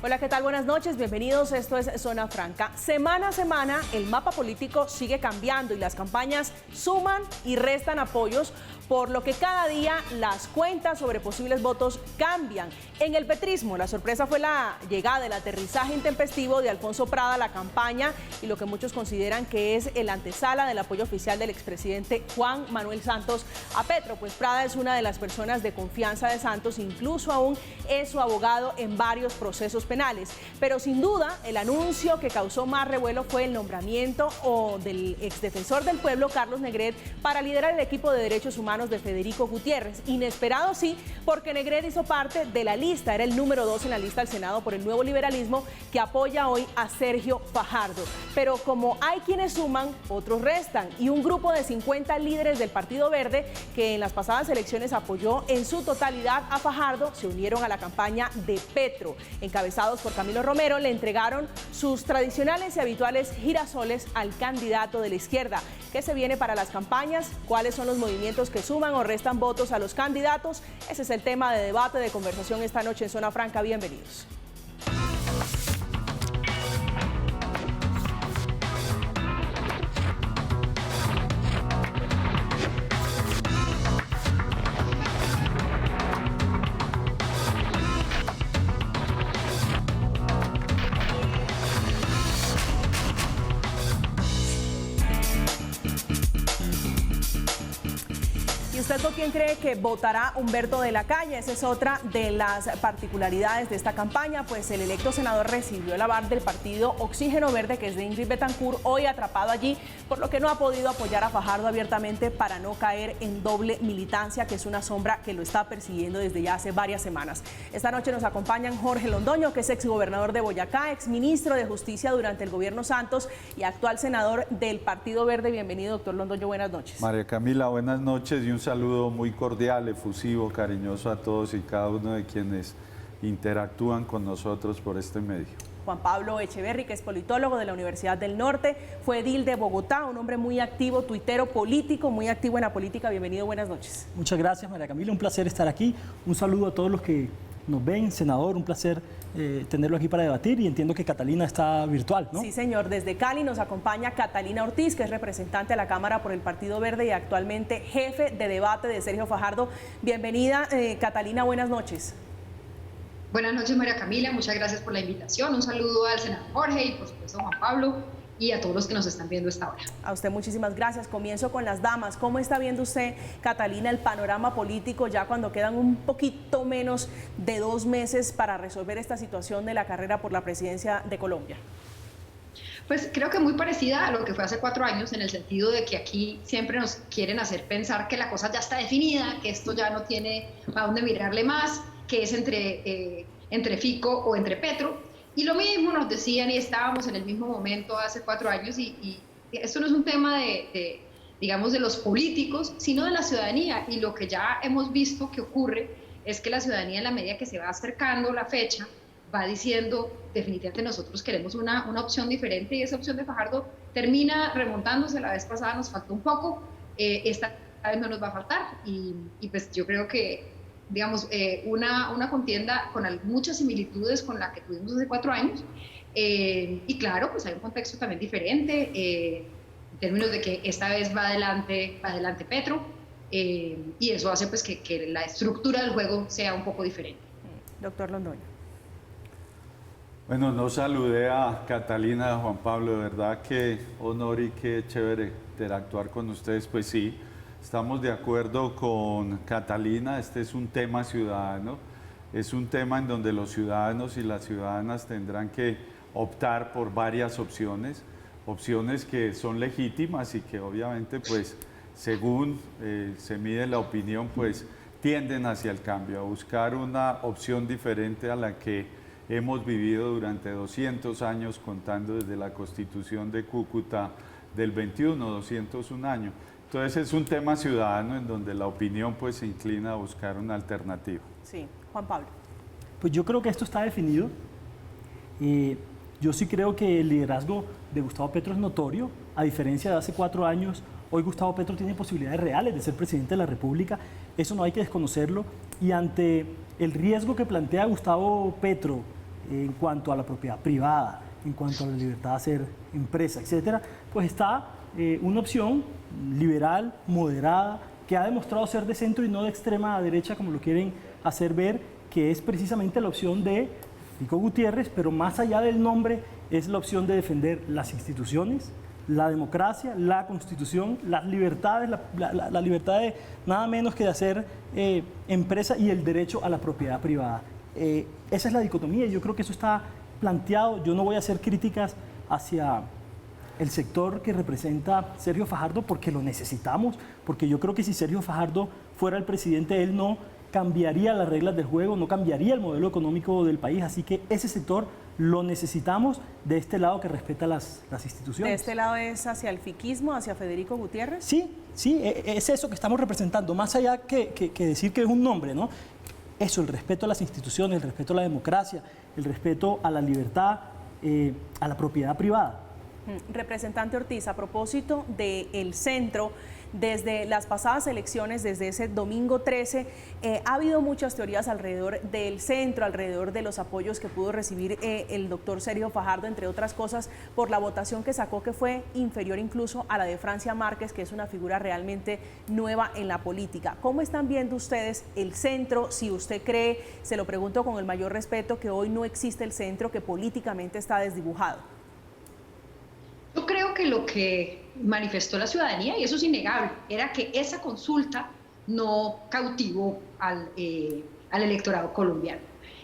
Hola, ¿qué tal? Buenas noches, bienvenidos. Esto es Zona Franca. Semana a semana el mapa político sigue cambiando y las campañas suman y restan apoyos, por lo que cada día las cuentas sobre posibles votos cambian. En el petrismo, la sorpresa fue la llegada, el aterrizaje intempestivo de Alfonso Prada a la campaña y lo que muchos consideran que es el antesala del apoyo oficial del expresidente Juan Manuel Santos a Petro, pues Prada es una de las personas de confianza de Santos, incluso aún es su abogado en varios procesos penales. Pero sin duda, el anuncio que causó más revuelo fue el nombramiento del exdefensor del pueblo, Carlos Negret, para liderar el equipo de derechos humanos de Federico Gutiérrez. Inesperado sí, porque Negret hizo parte de la lista, era el número 2 en la lista del Senado por el Nuevo Liberalismo, que apoya hoy a Sergio Fajardo. Pero como hay quienes suman, otros restan, y un grupo de 50 líderes del Partido Verde, que en las pasadas elecciones apoyó en su totalidad a Fajardo, se unieron a la campaña de Petro. Encabezados por Camilo Romero, le entregaron sus tradicionales y habituales girasoles al candidato de la izquierda. ¿Qué se viene para las campañas? ¿Cuáles son los movimientos que suman o restan votos a los candidatos? Ese es el tema de debate, de conversación esta noche en Zona Franca. Bienvenidos. ¿Y usted por quién cree que votará Humberto de la Calle? Esa es otra de las particularidades de esta campaña, pues el electo senador recibió el aval del partido Oxígeno Verde, que es de Ingrid Betancourt, hoy atrapado allí, por lo que no ha podido apoyar a Fajardo abiertamente para no caer en doble militancia, que es una sombra que lo está persiguiendo desde ya hace varias semanas. Esta noche nos acompañan Jorge Londoño, que es exgobernador de Boyacá, exministro de Justicia durante el gobierno Santos y actual senador del Partido Verde. Bienvenido, doctor Londoño, buenas noches. María Camila, buenas noches y un saludo muy cordial, efusivo, cariñoso a todos y cada uno de quienes interactúan con nosotros por este medio. Juan Pablo Echeverry, que es politólogo de la Universidad del Norte, fue edil de Bogotá, un hombre muy activo, tuitero político, muy activo en la política. Bienvenido, buenas noches. Muchas gracias, María Camila, un placer estar aquí. Un saludo a todos los que nos ven, senador, un placer tenerlo aquí para debatir, y entiendo que Catalina está virtual, ¿no? Sí, señor, desde Cali nos acompaña Catalina Ortiz, que es representante a la Cámara por el Partido Verde y actualmente jefe de debate de Sergio Fajardo. Bienvenida, Catalina, buenas noches. Buenas noches, María Camila, muchas gracias por la invitación. Un saludo al senador Jorge y por supuesto a Juan Pablo y a todos los que nos están viendo esta hora. A usted muchísimas gracias. Comienzo con las damas. ¿Cómo está viendo usted, Catalina, el panorama político ya cuando quedan un poquito menos de 2 meses para resolver esta situación de la carrera por la presidencia de Colombia? Pues creo que muy parecida a lo que fue hace 4 años, en el sentido de que aquí siempre nos quieren hacer pensar que la cosa ya está definida, que esto ya no tiene a dónde mirarle más, que es entre Fico o entre Petro. Y lo mismo nos decían y estábamos en el mismo momento hace 4 años y esto no es un tema digamos, de los políticos, sino de la ciudadanía. Y lo que ya hemos visto que ocurre es que la ciudadanía, en la medida que se va acercando la fecha, va diciendo definitivamente nosotros queremos una opción diferente, y esa opción de Fajardo termina remontándose. La vez pasada nos faltó un poco, esta vez no nos va a faltar y pues yo creo que digamos, una contienda con muchas similitudes con la que tuvimos hace 4 años, y claro, pues hay un contexto también diferente, en términos de que esta vez va adelante Petro, y eso hace pues que la estructura del juego sea un poco diferente. Doctor Londoño. Bueno, no saludé a Catalina, a Juan Pablo, de verdad que honor y qué chévere interactuar con ustedes. Pues sí, estamos de acuerdo con Catalina, este es un tema ciudadano, es un tema en donde los ciudadanos y las ciudadanas tendrán que optar por varias opciones que son legítimas y que obviamente pues según se mide la opinión pues tienden hacia el cambio, a buscar una opción diferente a la que hemos vivido durante 200 años, contando desde la Constitución de Cúcuta del 21, 201 años. Entonces es un tema ciudadano en donde la opinión pues se inclina a buscar una alternativa. Sí, Juan Pablo. Pues yo creo que esto está definido. Yo sí creo que el liderazgo de Gustavo Petro es notorio, a diferencia de hace 4 años. Hoy Gustavo Petro tiene posibilidades reales de ser presidente de la República, eso no hay que desconocerlo, y ante el riesgo que plantea Gustavo Petro en cuanto a la propiedad privada, en cuanto a la libertad de hacer empresa, etcétera, pues está una opción liberal, moderada, que ha demostrado ser de centro y no de extrema derecha, como lo quieren hacer ver, que es precisamente la opción de Fico Gutiérrez, pero más allá del nombre, es la opción de defender las instituciones, la democracia, la constitución, las libertades, la libertad de nada menos que de hacer empresa y el derecho a la propiedad privada. Esa es la dicotomía y yo creo que eso está planteado. Yo no voy a hacer críticas hacia el sector que representa Sergio Fajardo porque lo necesitamos, porque yo creo que si Sergio Fajardo fuera el presidente, él no cambiaría las reglas del juego, no cambiaría el modelo económico del país, así que ese sector lo necesitamos de este lado que respeta las instituciones. ¿De este lado es hacia el fiquismo, hacia Federico Gutiérrez? Sí, es eso que estamos representando, más allá que decir que es un nombre, ¿no? Eso, el respeto a las instituciones, el respeto a la democracia, el respeto a la libertad, a la propiedad privada. Representante Ortiz, a propósito del centro, desde las pasadas elecciones, desde ese domingo 13, ha habido muchas teorías alrededor del centro, alrededor de los apoyos que pudo recibir el doctor Sergio Fajardo, entre otras cosas, por la votación que sacó, que fue inferior incluso a la de Francia Márquez, que es una figura realmente nueva en la política. ¿Cómo están viendo ustedes el centro? Si usted cree, se lo pregunto con el mayor respeto, que hoy no existe el centro, que políticamente está desdibujado. Yo creo que lo que manifestó la ciudadanía, y eso es innegable, era que esa consulta no cautivó al electorado colombiano.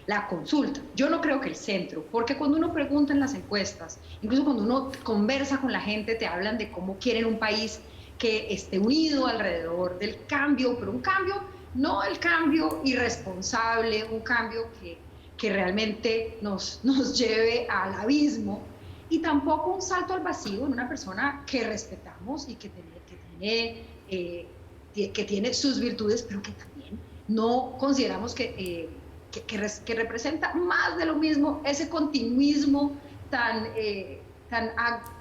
La consulta. Yo no creo que el centro, porque cuando uno pregunta en las encuestas, incluso cuando uno conversa con la gente, te hablan de cómo quieren un país que esté unido alrededor del cambio, pero un cambio, no el cambio irresponsable, un cambio que realmente nos lleve al abismo, y tampoco un salto al vacío en una persona que respetamos y que tiene sus virtudes, pero que también no consideramos que representa más de lo mismo, ese continuismo tan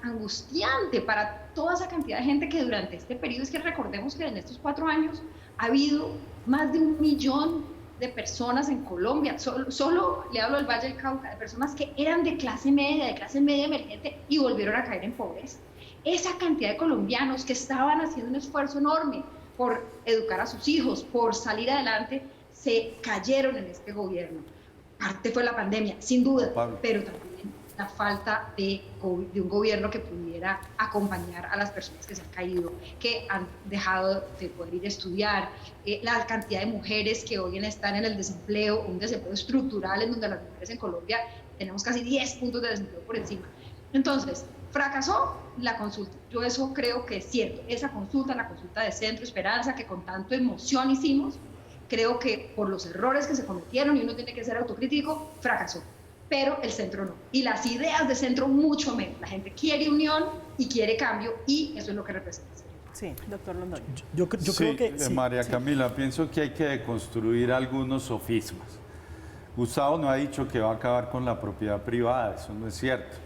angustiante para toda esa cantidad de gente que durante este periodo, es que recordemos que en estos 4 años ha habido más de 1 millón de personas en Colombia, solo le hablo del Valle del Cauca, de personas que eran de clase media emergente y volvieron a caer en pobreza. Esa cantidad de colombianos que estaban haciendo un esfuerzo enorme por educar a sus hijos, por salir adelante, se cayeron en este gobierno. Parte fue la pandemia, sin duda, pero también la falta de un gobierno que pudiera acompañar a las personas que se han caído, que han dejado de poder ir a estudiar, la cantidad de mujeres que hoy están en el desempleo, un desempleo estructural en donde las mujeres en Colombia tenemos casi 10 puntos de desempleo por encima. Entonces, fracasó la consulta. Yo eso creo que es cierto. Esa consulta, la consulta de Centro Esperanza, que con tanto emoción hicimos, creo que por los errores que se cometieron, y uno tiene que ser autocrítico, fracasó. Pero el centro no. Y las ideas de centro mucho menos. La gente quiere unión y quiere cambio, y eso es lo que representa. Sí, doctor Londoño. Yo creo que... Sí, María Camila, pienso que hay que deconstruir algunos sofismas. Gustavo no ha dicho que va a acabar con la propiedad privada, eso no es cierto.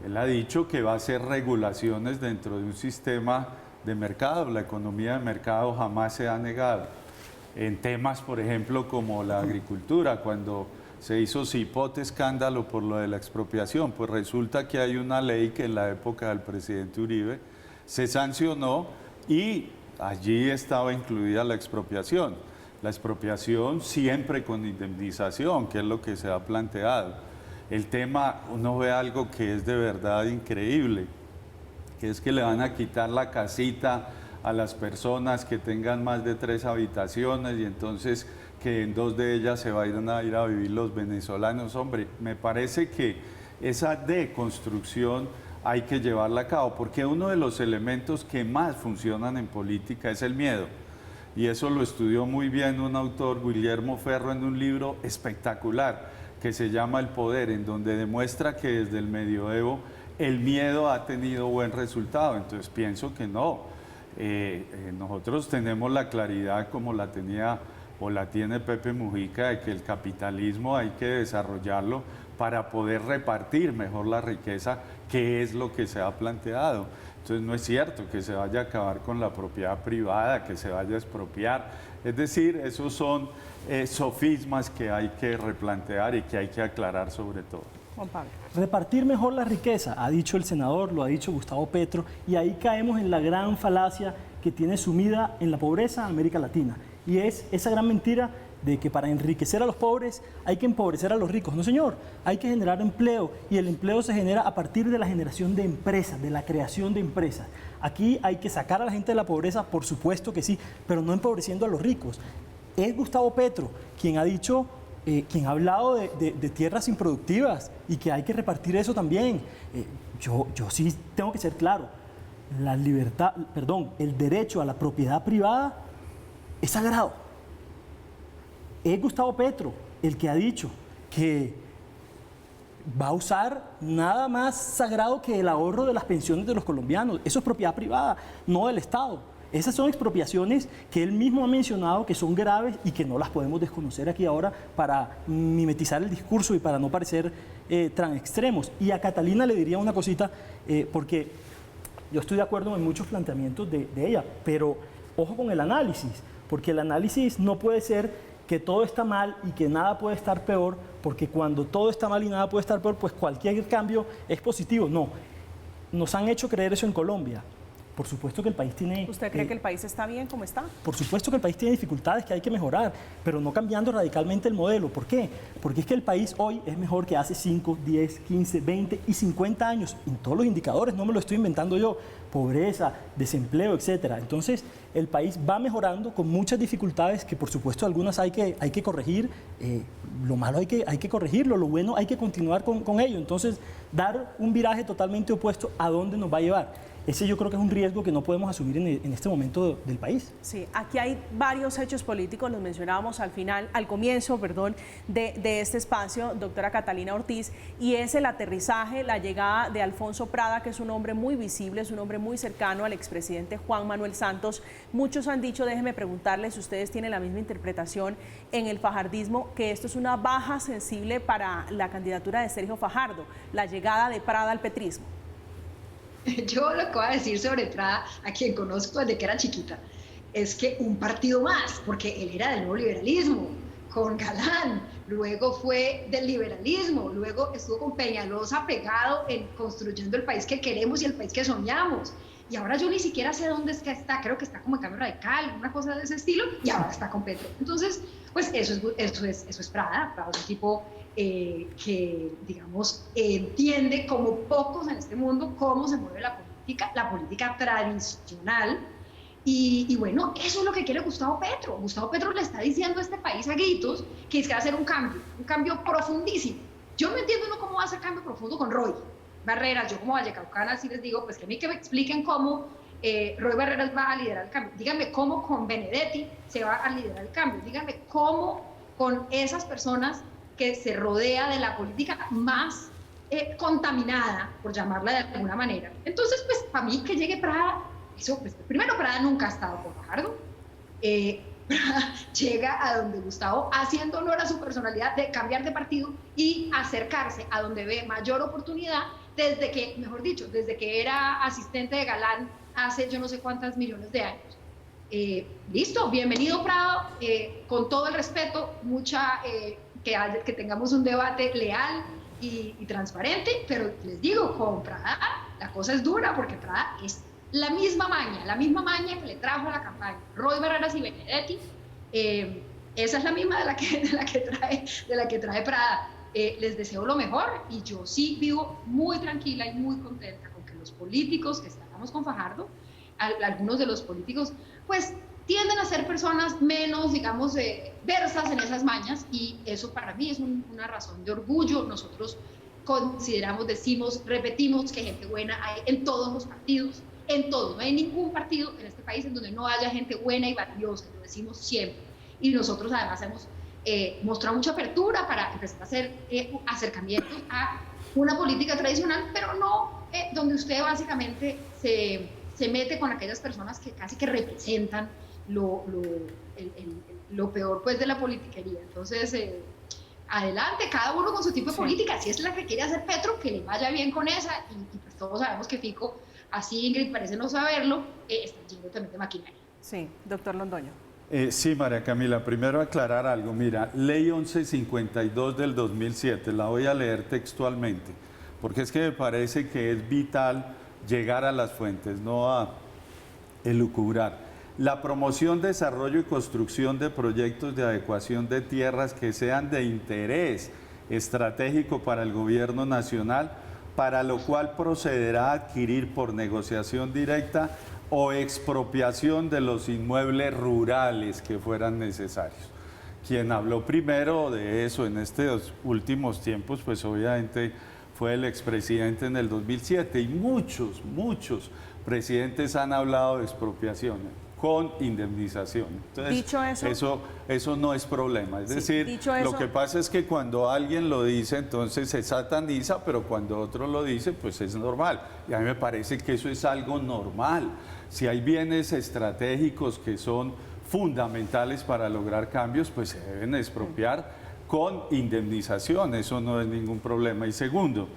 Él ha dicho que va a hacer regulaciones dentro de un sistema de mercado. La economía de mercado jamás se ha negado. En temas, por ejemplo, como la agricultura, cuando se hizo cipote escándalo por lo de la expropiación, pues resulta que hay una ley que en la época del presidente Uribe se sancionó y allí estaba incluida la expropiación. La expropiación siempre con indemnización, que es lo que se ha planteado. El tema, uno ve algo que es de verdad increíble, que es que le van a quitar la casita a las personas que tengan más de 3 habitaciones y entonces que en 2 de ellas se vayan a ir a vivir los venezolanos. Hombre, me parece que esa deconstrucción hay que llevarla a cabo, porque uno de los elementos que más funcionan en política es el miedo. Y eso lo estudió muy bien un autor, Guillermo Ferro, en un libro espectacular que se llama El Poder, en donde demuestra que desde el medioevo el miedo ha tenido buen resultado. Entonces pienso que no. Nosotros tenemos la claridad como la tenía o la tiene Pepe Mujica de que el capitalismo hay que desarrollarlo para poder repartir mejor la riqueza, que es lo que se ha planteado. Entonces no es cierto que se vaya a acabar con la propiedad privada, que se vaya a expropiar. Es decir, esos son sofismas que hay que replantear y que hay que aclarar sobre todo. Juan Pablo. Repartir mejor la riqueza, ha dicho el senador, lo ha dicho Gustavo Petro, y ahí caemos en la gran falacia que tiene sumida en la pobreza América Latina. Y es esa gran mentira de que para enriquecer a los pobres hay que empobrecer a los ricos. No, señor, hay que generar empleo, y el empleo se genera a partir de la generación de empresas, de la creación de empresas. Aquí hay que sacar a la gente de la pobreza, por supuesto que sí, pero no empobreciendo a los ricos. Es Gustavo Petro quien ha dicho, quien ha hablado de tierras improductivas y que hay que repartir eso también. Yo sí tengo que ser claro, la libertad, perdón, el derecho a la propiedad privada es sagrado. Es Gustavo Petro el que ha dicho que va a usar nada más sagrado que el ahorro de las pensiones de los colombianos. Eso es propiedad privada, no del Estado. Esas son expropiaciones que él mismo ha mencionado que son graves y que no las podemos desconocer aquí ahora para mimetizar el discurso y para no parecer tan extremos. Y a Catalina le diría una cosita, porque yo estoy de acuerdo en muchos planteamientos de ella, pero ojo con el análisis, porque el análisis no puede ser que todo está mal y que nada puede estar peor, porque cuando todo está mal y nada puede estar peor, pues cualquier cambio es positivo. No, nos han hecho creer eso en Colombia. Por supuesto que el país tiene... ¿Usted cree que el país está bien como está? Por supuesto que el país tiene dificultades que hay que mejorar, pero no cambiando radicalmente el modelo. ¿Por qué? Porque es que el país hoy es mejor que hace 5, 10, 15, 20 y 50 años. En todos los indicadores, no me lo estoy inventando yo. Pobreza, desempleo, etcétera. Entonces, el país va mejorando con muchas dificultades que, por supuesto, algunas hay que corregir. Lo malo hay que corregirlo, lo bueno hay que continuar con ello. Entonces, dar un viraje totalmente opuesto a dónde nos va a llevar. Ese yo creo que es un riesgo que no podemos asumir en este momento del país. Sí, aquí hay varios hechos políticos, los mencionábamos al comienzo, de este espacio, doctora Catalina Ortiz, y es el aterrizaje, la llegada de Alfonso Prada, que es un hombre muy visible, es un hombre muy cercano al expresidente Juan Manuel Santos. Muchos han dicho, déjenme preguntarles si ustedes tienen la misma interpretación en el fajardismo, que esto es una baja sensible para la candidatura de Sergio Fajardo, la llegada de Prada al petrismo. Yo lo que voy a decir sobre Prada, a quien conozco desde que era chiquita, es que un partido más, porque él era del nuevo liberalismo, con Galán, luego fue del liberalismo, luego estuvo con Peñalosa pegado en construyendo el país que queremos y el país que soñamos. Y ahora yo ni siquiera sé dónde es que está, creo que está como en Cambio Radical, una cosa de ese estilo, y ahora está con Petro. Entonces, pues eso es Prada. Prada es un tipo que, digamos, entiende como pocos en este mundo cómo se mueve la política tradicional. Y bueno, eso es lo que quiere Gustavo Petro. Gustavo Petro le está diciendo a este país a gritos que es que va a hacer un cambio profundísimo. Yo no entiendo uno cómo va a hacer cambio profundo con Roy Barreras. Yo como vallecaucana sí les digo, pues que a mí que me expliquen cómo Roy Barreras va a liderar el cambio. Díganme cómo con Benedetti se va a liderar el cambio. Díganme cómo con esas personas que se rodea de la política más contaminada, por llamarla de alguna manera. Entonces, pues, para mí que llegue Prada, eso, pues, primero, Prada nunca ha estado con Fajardo. Prada llega a donde Gustavo, haciendo honor a su personalidad de cambiar de partido y acercarse a donde ve mayor oportunidad desde que, mejor dicho, desde que era asistente de Galán hace yo no sé cuántos millones de años. Listo, bienvenido Prada, con todo el respeto, que tengamos un debate leal y transparente, pero les digo, con Prada la cosa es dura, porque Prada es la misma maña que le trajo a la campaña Roy Barreras y Benedetti. Esa es la misma de la que trae Prada. Les deseo lo mejor, y yo sí vivo muy tranquila y muy contenta con que los políticos que estábamos con Fajardo, algunos de los políticos, pues tienden a ser personas menos, digamos, versas en esas mañas, y eso para mí es una razón de orgullo. Nosotros consideramos, decimos, repetimos que gente buena hay en todos los partidos, en todos. No hay ningún partido en este país en donde no haya gente buena y valiosa, lo decimos siempre. Y nosotros además hemos mostrado mucha apertura para empezar a hacer acercamientos a una política tradicional, pero no donde usted básicamente se mete con aquellas personas que casi que representan lo peor, pues, de la politiquería. Entonces, adelante, cada uno con su tipo de política. Si es la que quiere hacer Petro, que le vaya bien con esa. Y pues todos sabemos que Fico, así Ingrid parece no saberlo, está lleno también de maquinaria. Sí, doctor Londoño. Sí, María Camila, primero aclarar algo. Mira, Ley 1152 del 2007, la voy a leer textualmente, porque es que me parece que es vital llegar a las fuentes, no a elucubrar. La promoción, desarrollo y construcción de proyectos de adecuación de tierras que sean de interés estratégico para el gobierno nacional, para lo cual procederá a adquirir por negociación directa o expropiación de los inmuebles rurales que fueran necesarios. Quien habló primero de eso en estos últimos tiempos, pues obviamente fue el expresidente en el 2007 y muchos presidentes han hablado de expropiación con indemnización. Entonces, dicho eso no es problema. Es decir, lo que pasa es que cuando alguien lo dice, entonces se sataniza, pero cuando otro lo dice, pues es normal. Y a mí me parece que eso es algo normal. Si hay bienes estratégicos que son fundamentales para lograr cambios, pues se deben expropiar con indemnización. Eso no es ningún problema. Y segundo,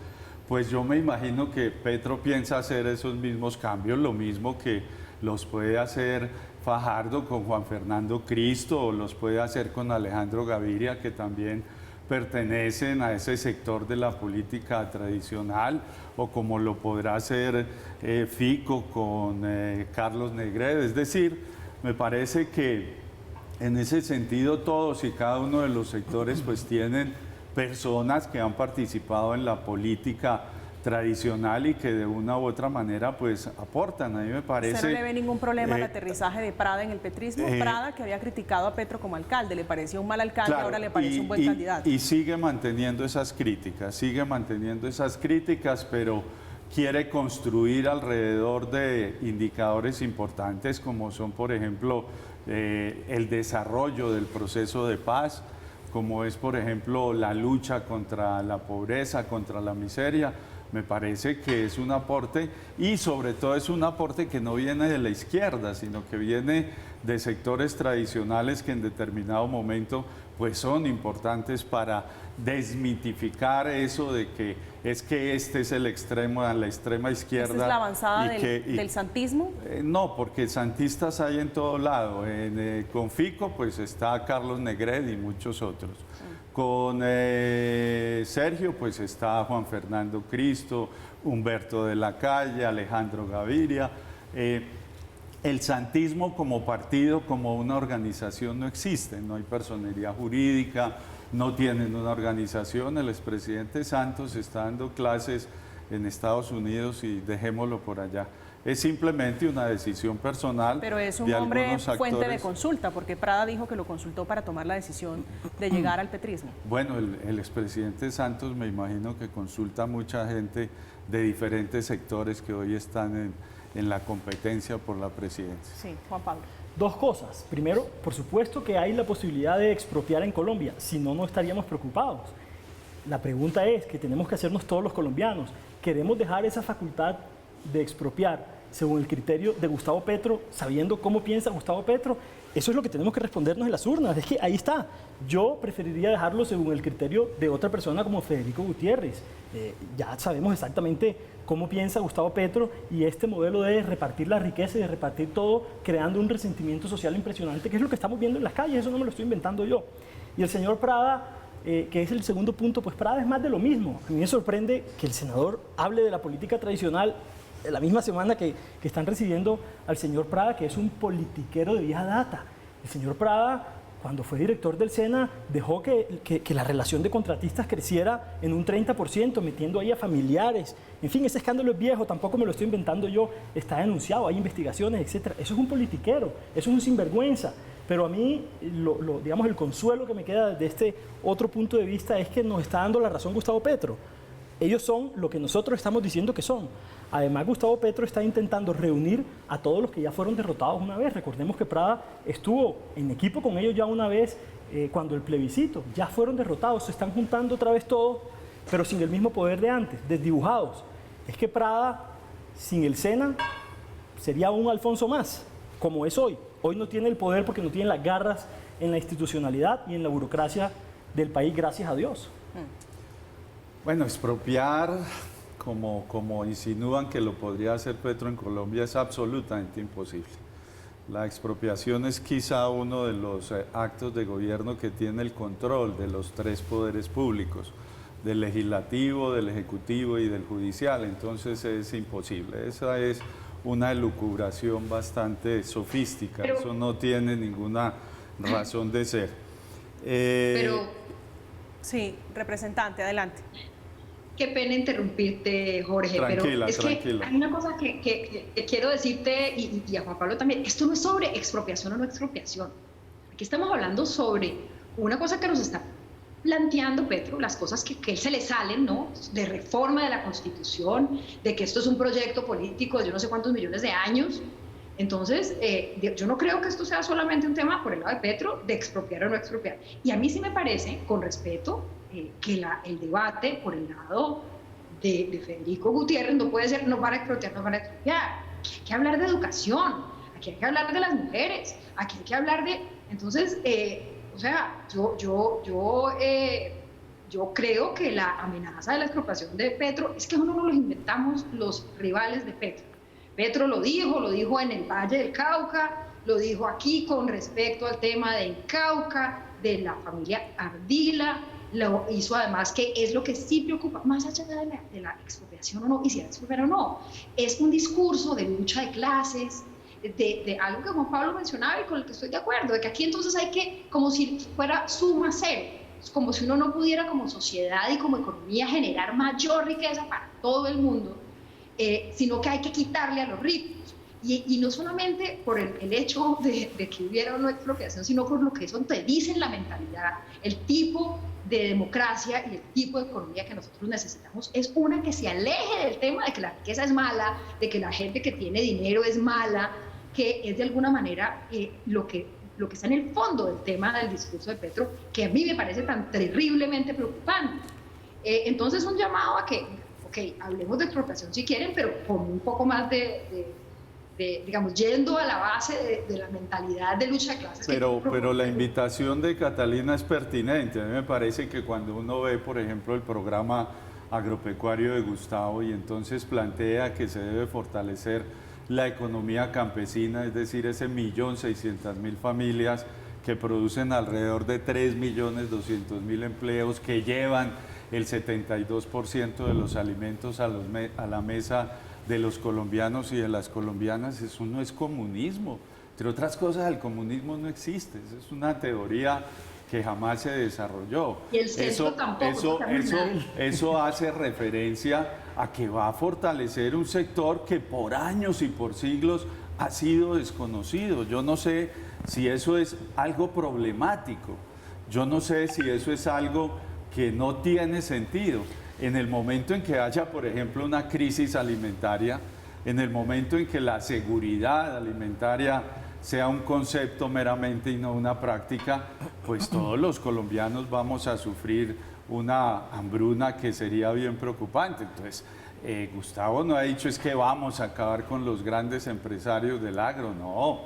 pues yo me imagino que Petro piensa hacer esos mismos cambios, lo mismo que los puede hacer Fajardo con Juan Fernando Cristo, o los puede hacer con Alejandro Gaviria, que también pertenecen a ese sector de la política tradicional, o como lo podrá hacer Fico con Carlos Negret. Es decir, me parece que en ese sentido todos y cada uno de los sectores pues tienen personas que han participado en la política tradicional y que de una u otra manera pues aportan. A mí me parece... ¿Usted no le ve ningún problema al aterrizaje de Prada en el petrismo? Prada, que había criticado a Petro como alcalde, le parecía un mal alcalde, claro, ahora le parece un buen candidato. Y sigue manteniendo esas críticas, pero quiere construir alrededor de indicadores importantes como son, por ejemplo, el desarrollo del proceso de paz, como es, por ejemplo, la lucha contra la pobreza, contra la miseria. Me parece que es un aporte, y sobre todo es un aporte que no viene de la izquierda, sino que viene de sectores tradicionales que en determinado momento pues son importantes para desmitificar eso de que este es el extremo, la extrema izquierda. ¿Esta es la avanzada del santismo? No, porque santistas hay en todo lado. Con Fico pues está Carlos Negret y muchos otros. Con Sergio pues está Juan Fernando Cristo, Humberto de la Calle, Alejandro Gaviria. El santismo como partido, como una organización no existe, no hay personería jurídica, no tienen una organización. El expresidente Santos está dando clases en Estados Unidos y dejémoslo por allá. Es simplemente una decisión personal. Pero es un hombre fuente de consulta, porque Prada dijo que lo consultó para tomar la decisión de llegar al petrismo. Bueno, el expresidente Santos me imagino que consulta a mucha gente de diferentes sectores que hoy están en la competencia por la presidencia. Sí, Juan Pablo. Dos cosas. Primero, por supuesto que hay la posibilidad de expropiar en Colombia, si no, no estaríamos preocupados. La pregunta es que tenemos que hacernos todos los colombianos. ¿Queremos dejar esa facultad de expropiar según el criterio de Gustavo Petro, sabiendo cómo piensa Gustavo Petro? Eso es lo que tenemos que respondernos en las urnas. Es que ahí está. Yo preferiría dejarlo según el criterio de otra persona como Federico Gutiérrez. Ya sabemos exactamente cómo piensa Gustavo Petro, y este modelo de repartir la riqueza y de repartir todo, creando un resentimiento social impresionante, que es lo que estamos viendo en las calles. Eso no me lo estoy inventando yo. Y el señor Prada, que es el segundo punto, pues Prada es más de lo mismo. A mí me sorprende que el senador hable de la política tradicional la misma semana que están recibiendo al señor Prada, que es un politiquero de vieja data. El señor Prada, cuando fue director del SENA, dejó que la relación de contratistas creciera en un 30%, metiendo ahí a familiares. En fin, ese escándalo es viejo, tampoco me lo estoy inventando yo, está denunciado, hay investigaciones, etc. Eso es un politiquero, eso es un sinvergüenza. Pero a mí, digamos, el consuelo que me queda de este otro punto de vista es que nos está dando la razón Gustavo Petro. Ellos son lo que nosotros estamos diciendo que son. Además, Gustavo Petro está intentando reunir a todos los que ya fueron derrotados una vez. Recordemos que Prada estuvo en equipo con ellos ya una vez cuando el plebiscito. Ya fueron derrotados, se están juntando otra vez todos, pero sin el mismo poder de antes, desdibujados. Es que Prada, sin el SENA, sería un Alfonso más, como es hoy. Hoy no tiene el poder porque no tiene las garras en la institucionalidad y en la burocracia del país, gracias a Dios. Bueno, expropiar, como insinúan que lo podría hacer Petro en Colombia, es absolutamente imposible. La expropiación es quizá uno de los actos de gobierno que tiene el control de los tres poderes públicos, del legislativo, del ejecutivo y del judicial, entonces es imposible. Esa es una elucubración bastante sofística, eso no tiene ninguna razón de ser. Sí, representante, adelante. Qué pena interrumpirte, Jorge, tranquila, pero es tranquila. que hay una cosa que quiero decirte y a Juan Pablo también. Esto no es sobre expropiación o no expropiación. Aquí estamos hablando sobre una cosa que nos está planteando Petro, las cosas que él se le salen, ¿no? De reforma de la Constitución, de que esto es un proyecto político de yo no sé cuántos millones de años. Entonces, yo no creo que esto sea solamente un tema por el lado de Petro, de expropiar o no expropiar. Y a mí sí me parece, con respeto, que el debate por el lado de Federico Gutiérrez no puede ser no van a expropiar, no van a expropiar. Aquí hay que hablar de educación, aquí hay que hablar de las mujeres, aquí hay que hablar de... Entonces, o sea, yo creo que la amenaza de la expropiación de Petro es que uno no los inventamos los rivales de Petro. Petro lo dijo en el Valle del Cauca, lo dijo aquí con respecto al tema del Cauca, de la familia Ardila, lo hizo además, que es lo que sí preocupa, más allá de la expropiación o no, y si era expropiar o no, es un discurso de lucha de clases, de algo que Juan Pablo mencionaba y con el que estoy de acuerdo, de que aquí entonces hay que, como si fuera suma cero, como si uno no pudiera como sociedad y como economía generar mayor riqueza para todo el mundo, sino que hay que quitarle a los ricos. Y no solamente por el hecho de que hubiera una expropiación, sino por lo que eso te dice en la mentalidad, el tipo de democracia y el tipo de economía que nosotros necesitamos es una que se aleje del tema de que la riqueza es mala, de que la gente que tiene dinero es mala, que es de alguna manera lo que está en el fondo del tema del discurso de Petro, que a mí me parece tan terriblemente preocupante. Entonces, un llamado a que, ok, hablemos de expropiación si quieren, pero con un poco más digamos, yendo a la base de la mentalidad de lucha de clases. Pero la invitación de Catalina es pertinente. A mí me parece que cuando uno ve, por ejemplo, el programa agropecuario de Gustavo y entonces plantea que se debe fortalecer la economía campesina, es decir, ese 1.600.000 familias que producen alrededor de 3.200.000 empleos, que llevan el 72% de los alimentos a la mesa de los colombianos y de las colombianas, eso no es comunismo. Entre otras cosas, el comunismo no existe, es una teoría que jamás se desarrolló. Y el centro tampoco. Eso hace referencia a que va a fortalecer un sector que por años y por siglos ha sido desconocido. Yo no sé si eso es algo problemático, yo no sé si eso es algo que no tiene sentido. En el momento en que haya, por ejemplo, una crisis alimentaria, en el momento en que la seguridad alimentaria sea un concepto meramente y no una práctica, pues todos los colombianos vamos a sufrir una hambruna que sería bien preocupante. Entonces, Gustavo no ha dicho es que vamos a acabar con los grandes empresarios del agro, no,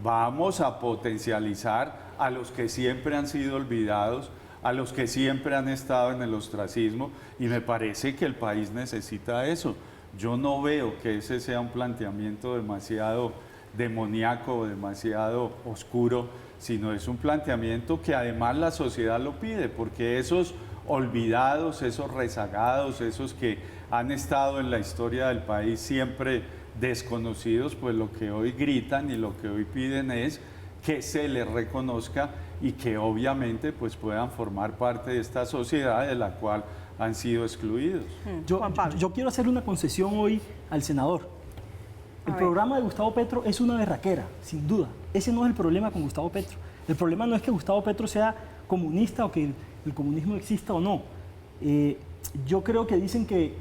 vamos a potencializar a los que siempre han sido olvidados, a los que siempre han estado en el ostracismo, y me parece que el país necesita eso. Yo no veo que ese sea un planteamiento demasiado demoníaco, demasiado oscuro, sino es un planteamiento que además la sociedad lo pide, porque esos olvidados, esos rezagados, esos que han estado en la historia del país siempre desconocidos, pues lo que hoy gritan y lo que hoy piden es que se les reconozca y que obviamente pues puedan formar parte de esta sociedad de la cual han sido excluidos. Yo quiero hacer una concesión hoy al senador. El programa de Gustavo Petro es una berraquera, sin duda. Ese no es el problema con Gustavo Petro. El problema no es que Gustavo Petro sea comunista o que el comunismo exista o no. Yo creo que dicen que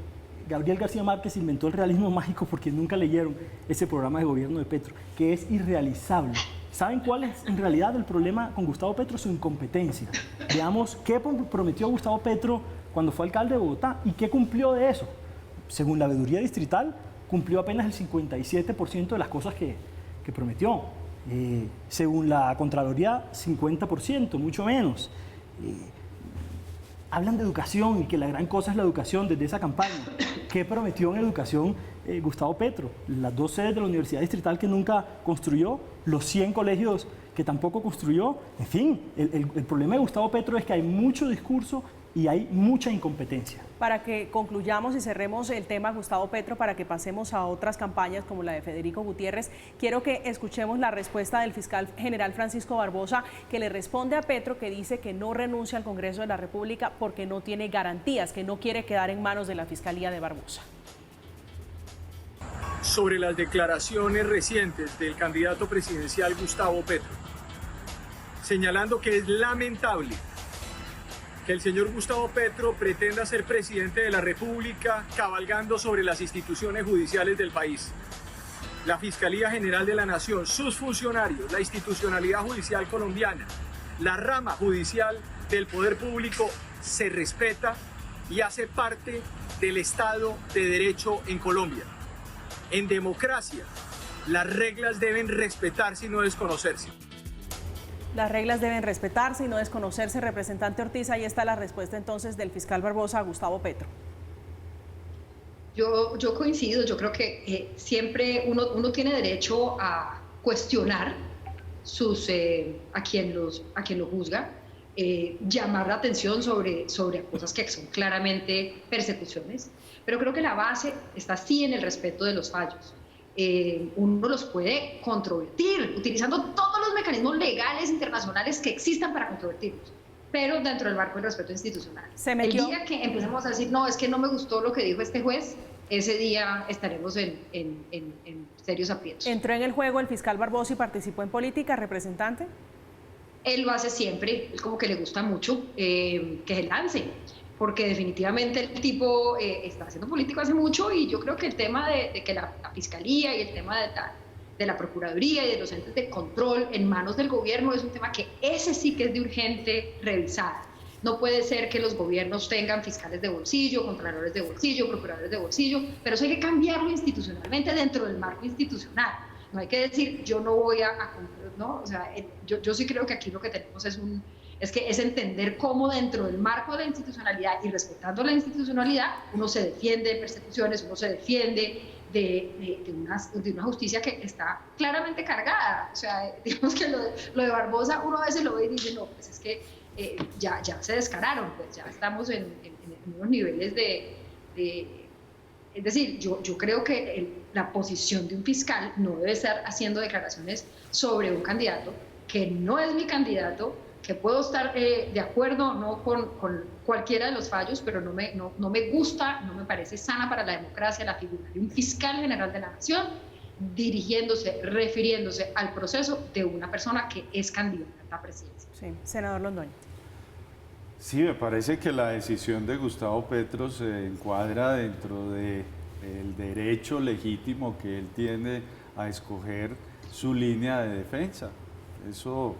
Gabriel García Márquez inventó el realismo mágico porque nunca leyeron ese programa de gobierno de Petro, que es irrealizable. ¿Saben cuál es en realidad el problema con Gustavo Petro? Su incompetencia. Veamos qué prometió Gustavo Petro cuando fue alcalde de Bogotá y qué cumplió de eso. Según la veeduría distrital, cumplió apenas el 57% de las cosas que prometió. Según la Contraloría, 50%, mucho menos. hablan de educación y que la gran cosa es la educación desde esa campaña. ¿Qué prometió en educación Gustavo Petro? Las 2 sedes de la Universidad Distrital que nunca construyó, los 100 colegios que tampoco construyó. En fin, el problema de Gustavo Petro es que hay mucho discurso y hay mucha incompetencia. Para que concluyamos y cerremos el tema Gustavo Petro, para que pasemos a otras campañas como la de Federico Gutiérrez, quiero que escuchemos la respuesta del fiscal general Francisco Barbosa, que le responde a Petro, que dice que no renuncia al Congreso de la República porque no tiene garantías, que no quiere quedar en manos de la Fiscalía de Barbosa. Sobre las declaraciones recientes del candidato presidencial Gustavo Petro, señalando que es lamentable que el señor Gustavo Petro pretenda ser presidente de la República cabalgando sobre las instituciones judiciales del país. La Fiscalía General de la Nación, sus funcionarios, la institucionalidad judicial colombiana, la rama judicial del poder público se respeta y hace parte del Estado de Derecho en Colombia. En democracia, las reglas deben respetarse y no desconocerse. Las reglas deben respetarse y no desconocerse. Representante Ortiz, ahí está la respuesta entonces del fiscal Barbosa a Gustavo Petro. Yo coincido, yo creo que siempre uno tiene derecho a cuestionar a quien lo juzga, llamar la atención sobre cosas que son claramente persecuciones, pero creo que la base está sí en el respeto de los fallos. Uno los puede controvertir utilizando todos los mecanismos legales internacionales que existan para controvertirlos, pero dentro del marco del respeto institucional. El día que empecemos a decir, no, es que no me gustó lo que dijo este juez, ese día estaremos en serios aprietos. ¿Entró en el juego el fiscal Barbosa y participó en política, representante? Él lo hace siempre, él como que le gusta mucho que se lance, porque definitivamente el tipo está haciendo político hace mucho, y yo creo que el tema de que la Fiscalía y el tema de la Procuraduría y de los entes de control en manos del gobierno es un tema que ese sí que es de urgente revisar. No puede ser que los gobiernos tengan fiscales de bolsillo, contralores de bolsillo, procuradores de bolsillo, pero eso hay que cambiarlo institucionalmente dentro del marco institucional. No hay que decir, yo no voy ¿no? O sea, yo sí creo que aquí lo que tenemos es entender cómo dentro del marco de la institucionalidad y respetando la institucionalidad, uno se defiende de persecuciones, uno se defiende de una justicia que está claramente cargada. O sea, digamos que lo de Barbosa, uno a veces lo ve y dice, no, pues es que ya se descararon, pues ya estamos en unos niveles es decir, yo creo que la posición de un fiscal no debe estar haciendo declaraciones sobre un candidato que no es mi candidato, que puedo estar de acuerdo no con cualquiera de los fallos, pero no me gusta, no me parece sana para la democracia la figura de un fiscal general de la nación refiriéndose al proceso de una persona que es candidata a la presidencia. Sí, senador Londoño. Sí, me parece que la decisión de Gustavo Petro se encuadra dentro del derecho legítimo que él tiene a escoger su línea de defensa. Eso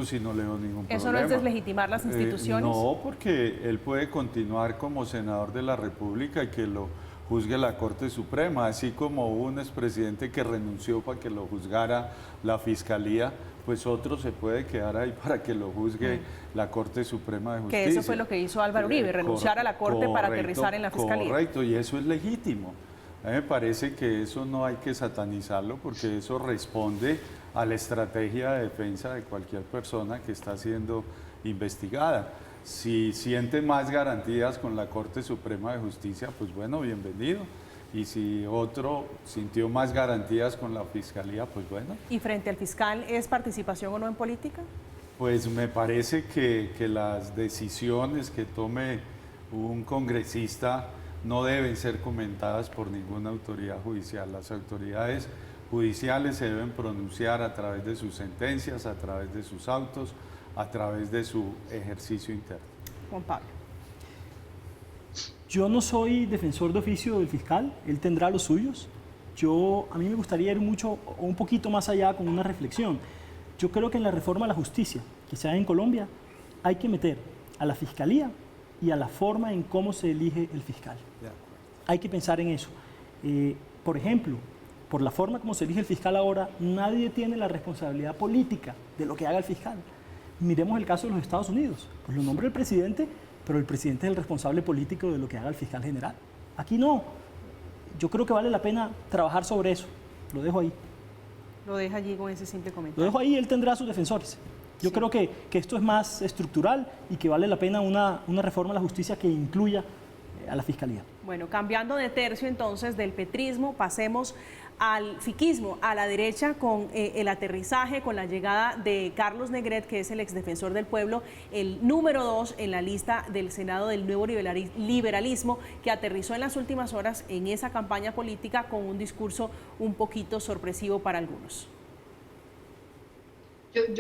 sí no le veo ningún problema. ¿Eso no es deslegitimar las instituciones? No, porque él puede continuar como senador de la República y que lo juzgue la Corte Suprema, así como hubo un expresidente que renunció para que lo juzgara la Fiscalía, pues otro se puede quedar ahí para que lo juzgue la Corte Suprema de Justicia. Que eso fue lo que hizo Álvaro Uribe, renunciar a la Corte para aterrizar en la Fiscalía. Correcto, y eso es legítimo. A mí me parece que eso no hay que satanizarlo, porque eso responde a la estrategia de defensa de cualquier persona que está siendo investigada. Si siente más garantías con la Corte Suprema de Justicia, pues bueno, bienvenido. Y si otro sintió más garantías con la Fiscalía, pues bueno. ¿Y frente al fiscal es participación o no en política? Pues me parece que las decisiones que tome un congresista no deben ser comentadas por ninguna autoridad judicial. Las autoridades judiciales se deben pronunciar a través de sus sentencias, a través de sus autos, a través de su ejercicio interno. Juan Pablo. Yo no soy defensor de oficio del fiscal, él tendrá los suyos. A mí me gustaría ir un poquito más allá con una reflexión. Yo creo que en la reforma a la justicia que se hace en Colombia hay que meter a la fiscalía y a la forma en cómo se elige el fiscal. Hay que pensar en eso. Por ejemplo, por la forma como se elige el fiscal ahora, nadie tiene la responsabilidad política de lo que haga el fiscal. Miremos el caso de los Estados Unidos. Pues lo nombra el presidente pero el presidente es el responsable político de lo que haga el fiscal general. Aquí no. Yo creo que vale la pena trabajar sobre eso. Lo dejo ahí. Lo deja allí con ese simple Lo comentario. dejo ahí, él tendrá a sus defensores. Yo Sí. creo que esto es más estructural y que vale la pena una reforma a la justicia que incluya a la fiscalía. Bueno, cambiando de tercio entonces del petrismo, pasemos al fiquismo, a la derecha, con el aterrizaje, con la llegada de Carlos Negret, que es el exdefensor del pueblo, el número 2 en la lista del Senado del nuevo liberalismo, que aterrizó en las últimas horas en esa campaña política con un discurso un poquito sorpresivo para algunos.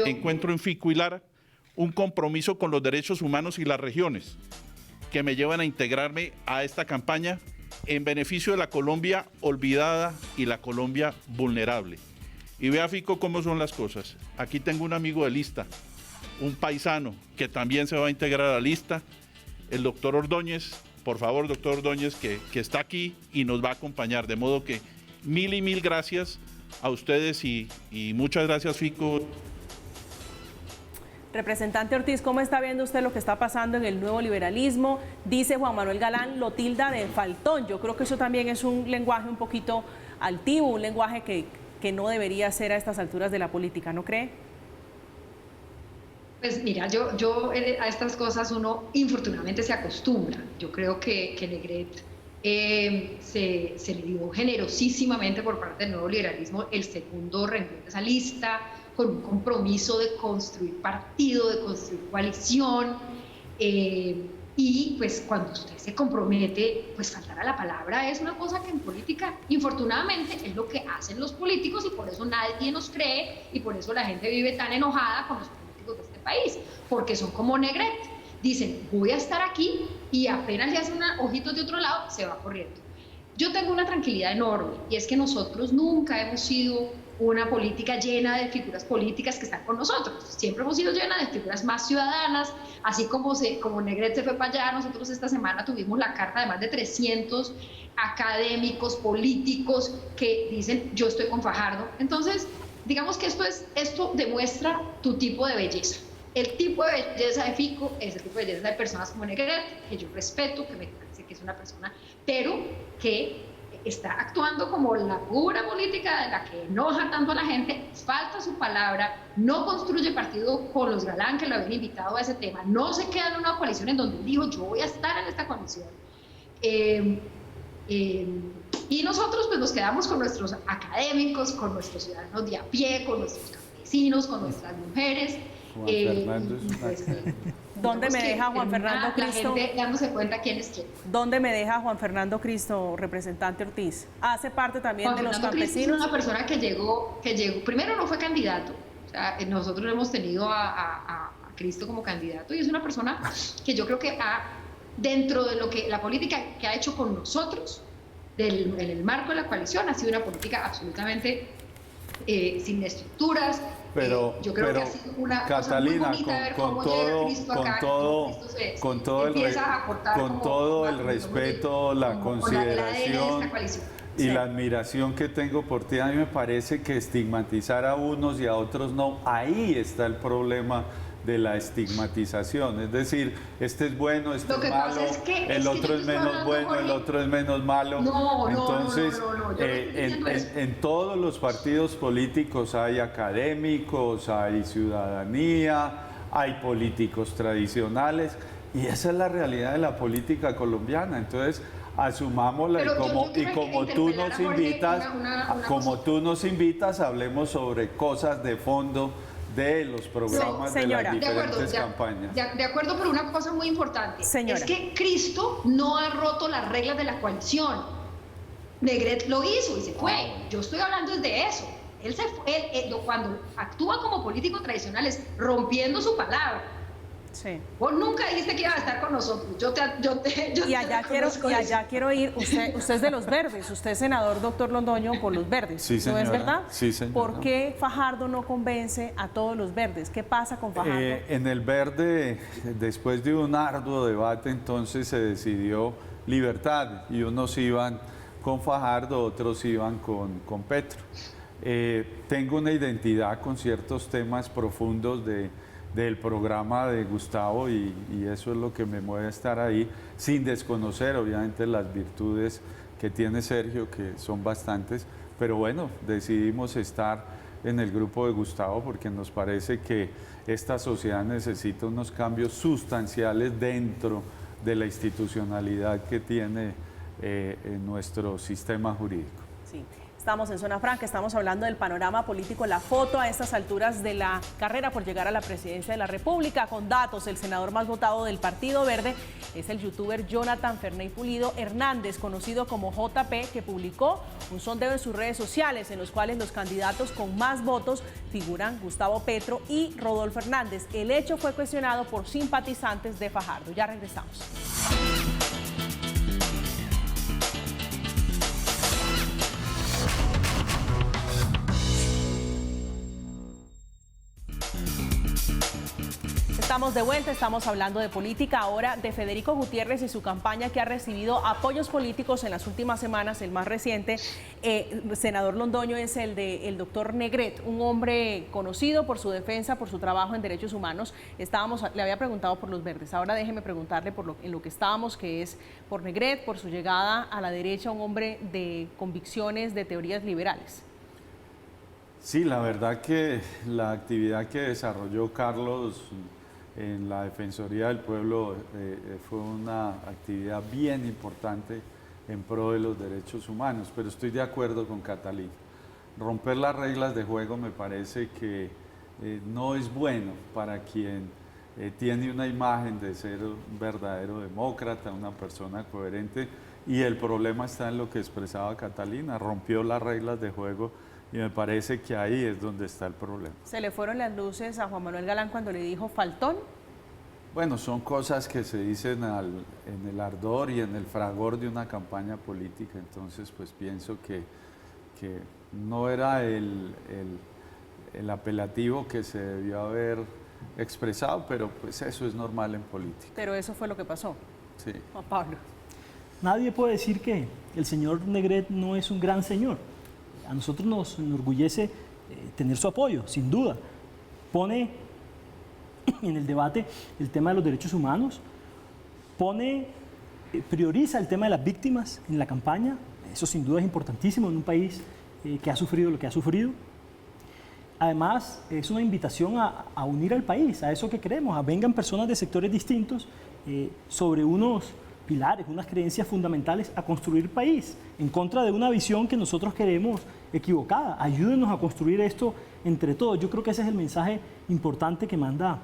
Encuentro en Fico y Lara un compromiso con los derechos humanos y las regiones que me llevan a integrarme a esta campaña en beneficio de la Colombia olvidada y la Colombia vulnerable. Y vea, Fico, cómo son las cosas. Aquí tengo un amigo de lista, un paisano que también se va a integrar a la lista, el doctor Ordóñez. Por favor, doctor Ordóñez, que está aquí y nos va a acompañar. De modo que mil gracias a ustedes y muchas gracias, Fico. Representante Ortiz, ¿cómo está viendo usted lo que está pasando en el nuevo liberalismo? Dice Juan Manuel Galán, lo tilda de faltón. Yo creo que eso también es un lenguaje un poquito altivo, un lenguaje que no debería ser a estas alturas de la política, ¿no cree? Pues mira, yo a estas cosas uno infortunadamente se acostumbra. Yo creo que Negret se le dio generosísimamente por parte del nuevo liberalismo el segundo renglón de esa lista, con un compromiso de construir partido, de construir coalición, y pues cuando usted se compromete, pues faltar a la palabra es una cosa que en política, infortunadamente, es lo que hacen los políticos y por eso nadie nos cree y por eso la gente vive tan enojada con los políticos de este país, porque son como Negret, dicen voy a estar aquí y apenas le hacen ojitos de otro lado, se va corriendo. Yo tengo una tranquilidad enorme y es que nosotros nunca hemos sido una política llena de figuras políticas que están con nosotros. Siempre hemos sido llena de figuras más ciudadanas, así como Negret se fue para allá. Nosotros esta semana tuvimos la carta de más de 300 académicos, políticos que dicen yo estoy con Fajardo. Entonces, digamos que esto demuestra tu tipo de belleza. El tipo de belleza de Fico es el tipo de belleza de personas como Negret, que yo respeto, que me parece que es una persona, pero que está actuando como la pura política de la que enoja tanto a la gente, falta su palabra, no construye partido con los Galán que lo habían invitado a ese tema, no se queda en una coalición en donde dijo yo voy a estar en esta coalición. Y nosotros pues nos quedamos con nuestros académicos, con nuestros ciudadanos de a pie, con nuestros campesinos, con nuestras mujeres. Juan Fernando es pues, ¿Dónde me deja Juan Fernando Cristo? La gente dándose cuenta quién es quién. ¿Dónde me deja Juan Fernando Cristo, representante Ortiz? ¿Hace parte también de los campesinos? Cristo es una persona que llegó, primero no fue candidato, o sea, nosotros hemos tenido a Cristo como candidato y es una persona que yo creo que dentro de lo que la política que ha hecho con nosotros, en el marco de la coalición, ha sido una política absolutamente sin estructuras. Pero yo creo que ha sido una Catalina, cosa muy bonita ver cómo llega Cristo acá, con todo el respeto, la consideración y la admiración que tengo por ti, a mí me parece que estigmatizar a unos y a otros no, ahí está el problema de la estigmatización, es decir, este es bueno, este es malo, el otro es menos bueno, el otro es menos malo. Entonces, en todos los partidos políticos hay académicos, hay ciudadanía, hay políticos tradicionales y esa es la realidad de la política colombiana. Entonces, asumámosla y como tú nos invitas, hablemos sobre cosas de fondo de los programas de las diferentes campañas. De acuerdo, pero una cosa muy importante, Señora. Es que Cristo no ha roto las reglas de la coalición. Negret lo hizo y se fue. Yo estoy hablando de eso. Él se fue, cuando actúa como político tradicional es rompiendo su palabra. Sí. Vos nunca dijiste que ibas a estar con nosotros. Y allá quiero ir. Usted es de los verdes. Usted es senador, doctor Londoño, por los verdes. Sí, señora. ¿No es verdad? Sí, señora. ¿Por qué Fajardo no convence a todos los verdes? ¿Qué pasa con Fajardo? En el verde, después de un arduo debate, entonces se decidió libertad y unos iban con Fajardo, otros iban con Petro. Tengo una identidad con ciertos temas profundos de del programa de Gustavo y eso es lo que me mueve a estar ahí, sin desconocer obviamente las virtudes que tiene Sergio, que son bastantes, pero bueno, decidimos estar en el grupo de Gustavo porque nos parece que esta sociedad necesita unos cambios sustanciales dentro de la institucionalidad que tiene en nuestro sistema jurídico. Sí. Estamos en Zona Franca, estamos hablando del panorama político, la foto a estas alturas de la carrera por llegar a la presidencia de la República. Con datos, el senador más votado del Partido Verde es el youtuber Jonathan Ferney Pulido Hernández, conocido como JP, que publicó un sondeo en sus redes sociales en los cuales los candidatos con más votos figuran Gustavo Petro y Rodolfo Hernández. El hecho fue cuestionado por simpatizantes de Fajardo. Ya regresamos. Estamos de vuelta, estamos hablando de política ahora, de Federico Gutiérrez y su campaña que ha recibido apoyos políticos en las últimas semanas. El más reciente, senador Londoño, es el del doctor Negret, un hombre conocido por su defensa, por su trabajo en derechos humanos. Le había preguntado por los verdes, ahora déjeme preguntarle en lo que estábamos, que es por Negret, por su llegada a la derecha, un hombre de convicciones, de teorías liberales. Sí, la verdad que la actividad que desarrolló Carlos en la Defensoría del Pueblo fue una actividad bien importante en pro de los derechos humanos, pero estoy de acuerdo con Catalina. Romper las reglas de juego me parece que no es bueno para quien tiene una imagen de ser un verdadero demócrata, una persona coherente, y el problema está en lo que expresaba Catalina, rompió las reglas de juego. Y me parece que ahí es donde está el problema. ¿Se le fueron las luces a Juan Manuel Galán cuando le dijo faltón? Bueno, son cosas que se dicen en el ardor y en el fragor de una campaña política, entonces pues pienso que no era el apelativo que se debió haber expresado, pero pues eso es normal en política. Pero eso fue lo que pasó. Sí. Juan Pablo. Nadie puede decir que el señor Negret no es un gran señor. A nosotros nos enorgullece tener su apoyo, sin duda. Pone en el debate el tema de los derechos humanos, prioriza el tema de las víctimas en la campaña. Eso sin duda es importantísimo en un país que ha sufrido lo que ha sufrido. Además, es una invitación a unir al país, a eso que queremos, vengan personas de sectores distintos sobre unos pilares, unas creencias fundamentales a construir país, en contra de una visión que nosotros queremos equivocada. Ayúdenos a construir esto entre todos. Yo creo que ese es el mensaje importante que manda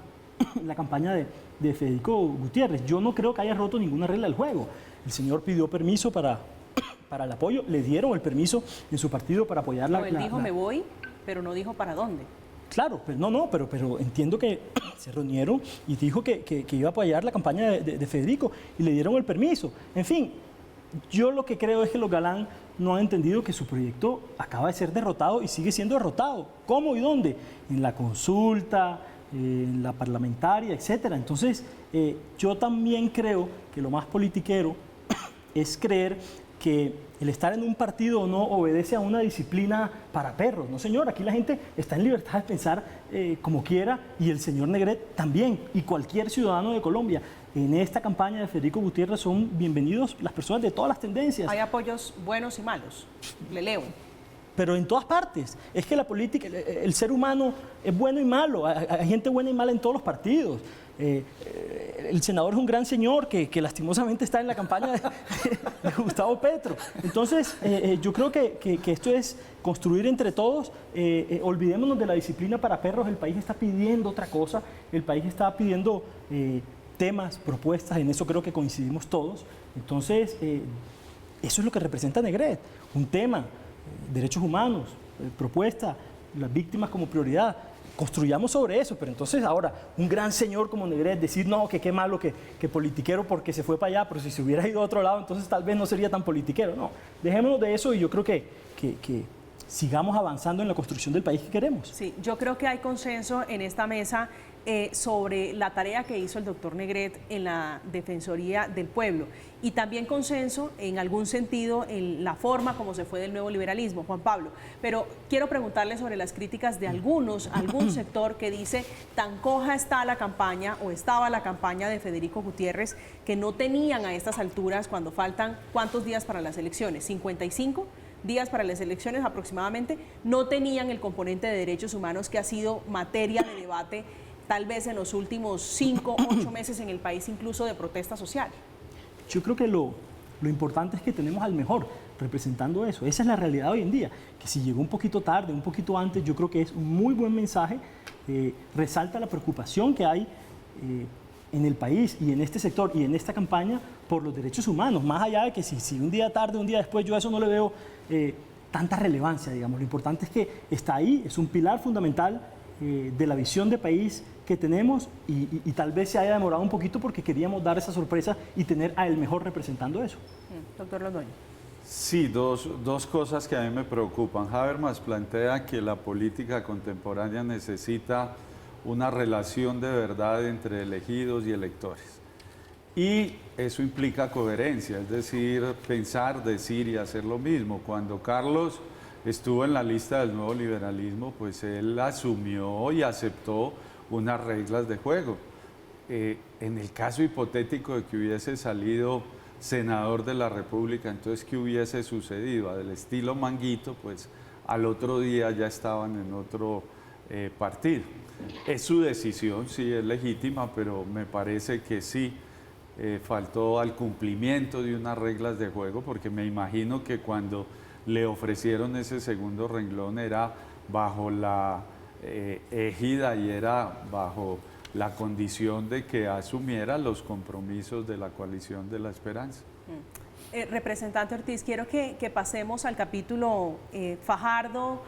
la campaña de Federico Gutiérrez. Yo no creo que haya roto ninguna regla del juego. El señor pidió permiso para el apoyo, le dieron el permiso en su partido para apoyar la... Él dijo me voy, pero no dijo para dónde. Claro, pero entiendo que se reunieron y dijo que iba a apoyar la campaña de Federico y le dieron el permiso. En fin, yo lo que creo es que los Galán no han entendido que su proyecto acaba de ser derrotado y sigue siendo derrotado. ¿Cómo y dónde? En la consulta, en la parlamentaria, etcétera. Entonces, yo también creo que lo más politiquero es creer que el estar en un partido o no obedece a una disciplina para perros. No, señor, aquí la gente está en libertad de pensar como quiera y el señor Negret también y cualquier ciudadano de Colombia. En esta campaña de Federico Gutiérrez son bienvenidos las personas de todas las tendencias. Hay apoyos buenos y malos, le leo. Pero en todas partes. Es que la política, el ser humano es bueno y malo. Hay gente buena y mala en todos los partidos. El senador es un gran señor que lastimosamente está en la campaña de Gustavo Petro. Entonces, yo creo que esto es construir entre todos. Olvidémonos de la disciplina para perros. El país está pidiendo otra cosa. El país está pidiendo temas, propuestas. En eso creo que coincidimos todos. Entonces, eso es lo que representa Negret. Un tema, derechos humanos, propuesta, las víctimas como prioridad. Construyamos sobre eso, pero entonces ahora un gran señor como Negret decir no, que qué malo que politiquero porque se fue para allá, pero si se hubiera ido a otro lado entonces tal vez no sería tan politiquero. No, dejémonos de eso y yo creo que sigamos avanzando en la construcción del país que queremos. Sí, yo creo que hay consenso en esta mesa sobre la tarea que hizo el doctor Negret en la Defensoría del Pueblo y también consenso en algún sentido en la forma como se fue del nuevo liberalismo, Juan Pablo. Pero quiero preguntarle sobre las críticas de algún sector que dice tan coja está la campaña o estaba la campaña de Federico Gutiérrez que no tenían a estas alturas cuando faltan ¿cuántos días para las elecciones? ¿55? días para las elecciones aproximadamente, no tenían el componente de derechos humanos que ha sido materia de debate tal vez en los últimos 5 o 8 meses en el país, incluso de protesta social. Yo creo que lo importante es que tenemos al mejor representando eso. Esa es la realidad hoy en día, que si llegó un poquito tarde, un poquito antes, yo creo que es un muy buen mensaje, resalta la preocupación que hay en el país y en este sector y en esta campaña por los derechos humanos, más allá de que si un día tarde, un día después, yo a eso no le veo tanta relevancia, digamos. Lo importante es que está ahí, es un pilar fundamental de la visión de país que tenemos y tal vez se haya demorado un poquito porque queríamos dar esa sorpresa y tener a el mejor representando eso. Doctor Londoño. Sí, dos cosas que a mí me preocupan. Habermas plantea que la política contemporánea necesita una relación de verdad entre elegidos y electores. Y eso implica coherencia, es decir, pensar, decir y hacer lo mismo. Cuando Carlos estuvo en la lista del nuevo liberalismo, pues él asumió y aceptó unas reglas de juego. En el caso hipotético de que hubiese salido senador de la República, entonces, ¿qué hubiese sucedido? Del estilo Manguito, pues al otro día ya estaban en otro partido. Es su decisión, sí, es legítima, pero me parece que sí faltó al cumplimiento de unas reglas de juego, porque me imagino que cuando le ofrecieron ese segundo renglón era bajo la égida y era bajo la condición de que asumiera los compromisos de la coalición de la esperanza. Representante Ortiz, quiero que pasemos al capítulo Fajardo,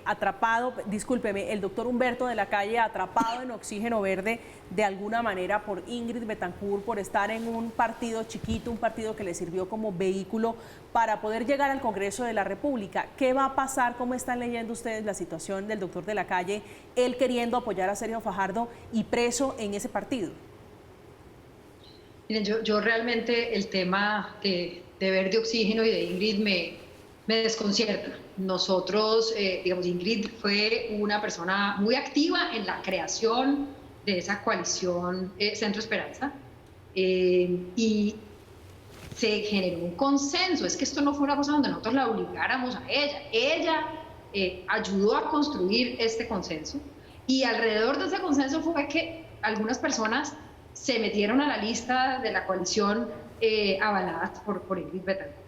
atrapado, discúlpeme, el doctor Humberto de la Calle atrapado en oxígeno verde de alguna manera por Ingrid Betancourt, por estar en un partido chiquito, un partido que le sirvió como vehículo para poder llegar al Congreso de la República. ¿Qué va a pasar? ¿Cómo están leyendo ustedes la situación del doctor de la Calle, él queriendo apoyar a Sergio Fajardo y preso en ese partido? Miren, yo realmente el tema de Verde Oxígeno y de Ingrid me desconcierta. Nosotros, digamos, Ingrid fue una persona muy activa en la creación de esa coalición Centro Esperanza y se generó un consenso. Es que esto no fue una cosa donde nosotros la obligáramos a ella. Ella ayudó a construir este consenso y alrededor de ese consenso fue que algunas personas se metieron a la lista de la coalición avaladas por Ingrid Betancourt.